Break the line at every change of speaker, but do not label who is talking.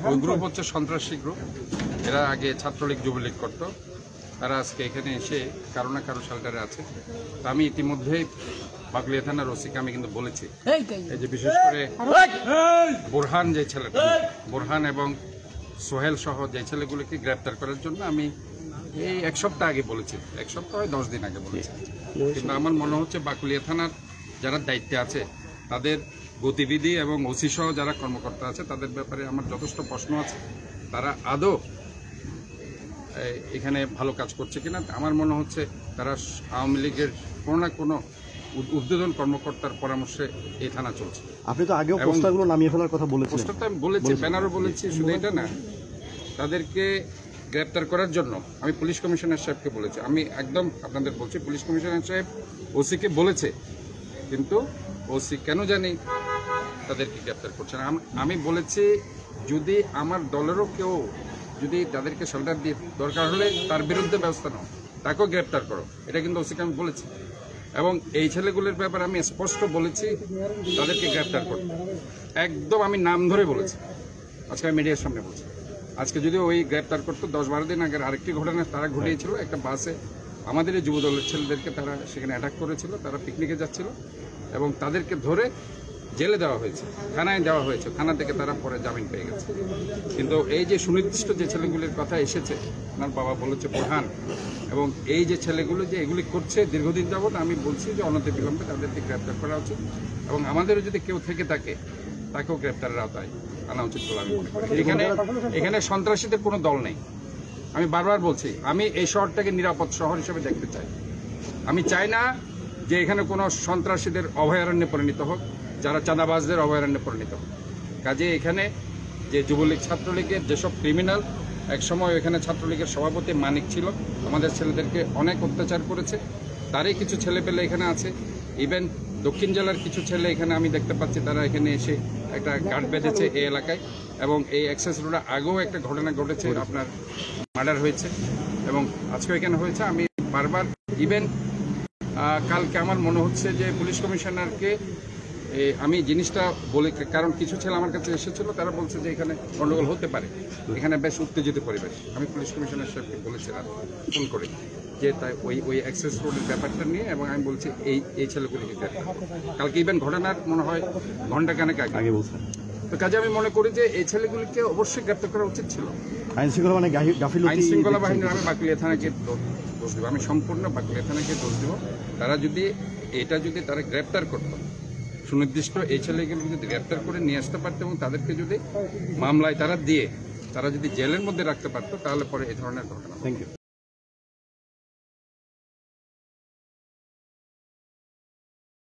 ওই গ্রুপ হচ্ছে সন্ত্রাসী গ্রুপ। এরা আগে ছাত্রলীগ যুবলীগ করত। তারা আজকে এখানে এসে কারো না কারো শেল্টারে আছে। তো আমি ইতিমধ্যেই বাকলিয়া থানার ওসিকে আমি কিন্তু বলেছি, এই যে বিশেষ করে বোরহান যে ছেলেটা, বোরহান এবং সোহেল সহ যে ছেলেগুলিকে গ্রেপ্তার করার জন্য আমি এই এক সপ্তাহ আগে বলেছি, এক সপ্তাহ 10 দিন আগে বলেছি। কিন্তু আমার মনে হচ্ছে বাকলিয়া থানার যারা দায়িত্বে আছে তাদের গতিবিধি এবং ওসি সহ যারা কর্মকর্তা আছে তাদের ব্যাপারে আমার যথেষ্ট প্রশ্ন আছে। তারা আদৌ এখানে ভালো কাজ করছে কিনা। আমার মনে হচ্ছে তারা আওয়ামী লীগের কোনো না কোনো ঊর্ধ্বতন কর্মকর্তার পরামর্শে এই থানা চলছে।
আপনি তো আগেও পোস্টারগুলো নামিয়ে ফেলার কথা বলেছেন।
পোস্টার তো আমি বলেছি, ব্যানারও বলেছি, শুধু এটা না, তাদেরকে গ্রেপ্তার করার জন্য আমি পুলিশ কমিশনার সাহেবকে বলেছি। আমি একদম আপনাদের বলছি, পুলিশ কমিশনার সাহেব ওসিকে বলেছে, কিন্তু ওসি কেন জানি তাদেরকে গ্রেপ্তার করছে না। আমি বলেছি যদি আমার দলেরও কেউ যদি তাদেরকে শেল্টার দিয়ে দরকার হলে তার বিরুদ্ধে ব্যবস্থা নাও, তাকেও গ্রেপ্তার করো, এটা কিন্তু ওসিকে আমি বলেছি। এবং এই ছেলেগুলির ব্যাপারে আমি স্পষ্ট বলেছি তাদেরকে গ্রেপ্তার করো, একদম আমি নাম ধরে বলেছি। আজকে আমি মিডিয়ার সামনে বলছি, আজকে যদি ওই গ্রেপ্তার করতো 10-12 দিন আগের আরেকটি ঘটনা তারা ঘটিয়েছিল। একটা বাসে আমাদের এই যুব দলের ছেলেদেরকে তারা সেখানে অ্যাটাক করেছিল, তারা পিকনিকে যাচ্ছিল এবং তাদেরকে ধরে জেলে দেওয়া হয়েছে, থানায় দেওয়া হয়েছে, থানা থেকে তারা পরে জামিন পেয়ে গেছে। কিন্তু এই যে সুনির্দিষ্ট যে ছেলেগুলির কথা এসেছে, আপনার বাবা বলেছে বোরহান, এবং এই যে ছেলেগুলো যে এগুলি করছে দীর্ঘদিন যাবৎ, আমি বলছি যে অনতিবিলম্বে তাদেরকে গ্রেপ্তার করা উচিত এবং আমাদেরও যদি কেউ থেকে থাকে তাকেও গ্রেপ্তারের আওতায় আনা উচিত বলে আমি মনে করি। এখানে সন্ত্রাসীদের কোনো দল নেই। আমি বারবার বলছি, আমি এই শহরটাকে নিরাপদ শহর হিসেবে দেখতে চাই। আমি চাই না যে এখানে কোনো সন্ত্রাসীদের অভয়ারণ্যে পরিণত হোক, যারা চাঁদাবাজদের অভয়ারণ্যে পরিণত হোক। কাজে এখানে যে যুবলীগ ছাত্রলীগের যেসব ক্রিমিনাল, একসময় এখানে ছাত্রলীগের সভাপতি মানিক ছিল, আমাদের ছেলেদেরকে অনেক অত্যাচার করেছে, তারই কিছু ছেলেপেলে এখানে আছে। ইভেন দক্ষিণ জেলার কিছু ছেলে এখানে আমি দেখতে পাচ্ছি, তারা এখানে এসে একটা গার্ড বেঁধেছে এই এলাকায়। এবং এই অ্যাক্সেস রোডে আগেও একটা ঘটনা ঘটেছে, আপনার মার্ডার হয়েছে এবং আজকে এখানে হয়েছে। আমি বারবার ইভেন কালকে আমার মনে হচ্ছে যে পুলিশ কমিশনারকে আমি জিনিসটা বলে, কারণ কিছু ছেলে আমার কাছে এসেছিল, তারা বলছে যে এখানে গন্ডগোল হতে পারে, এখানে বেশ উত্তেজিত পরিবেশ। আমি পুলিশ কমিশনার সাহেবকে বলেছিলাম ফোন করে যে তাই ওই অ্যাক্সেস রোডের ব্যাপারটা নিয়ে, এবং আমি বলছি এই ছেলেগুলিকে কালকে ইভেন ঘটনার মনে হয় ঘন্টাখানেক আগে বলছেন। তো কাজে আমি মনে করি যে এই ছেলেগুলিকে অবশ্যই গ্রেপ্তার করা উচিত ছিল। আইন শৃঙ্খলা বাহিনীর আমি বাকলিয়া থানাকে দোষ দেবো, আমি সম্পূর্ণ বাকলিয়া থানাকে দোষ দেব। তারা যদি তারা গ্রেপ্তার করত, সুনির্দিষ্ট এই ছেলেগুলোকে যদি গ্রেপ্তার করে নিয়ে আসতে পারতো এবং তাদেরকে যদি মামলায় তারা যদি জেলের মধ্যে রাখতে পারতো, তাহলে পরে এই ধরনের ঘটনা। Thank you.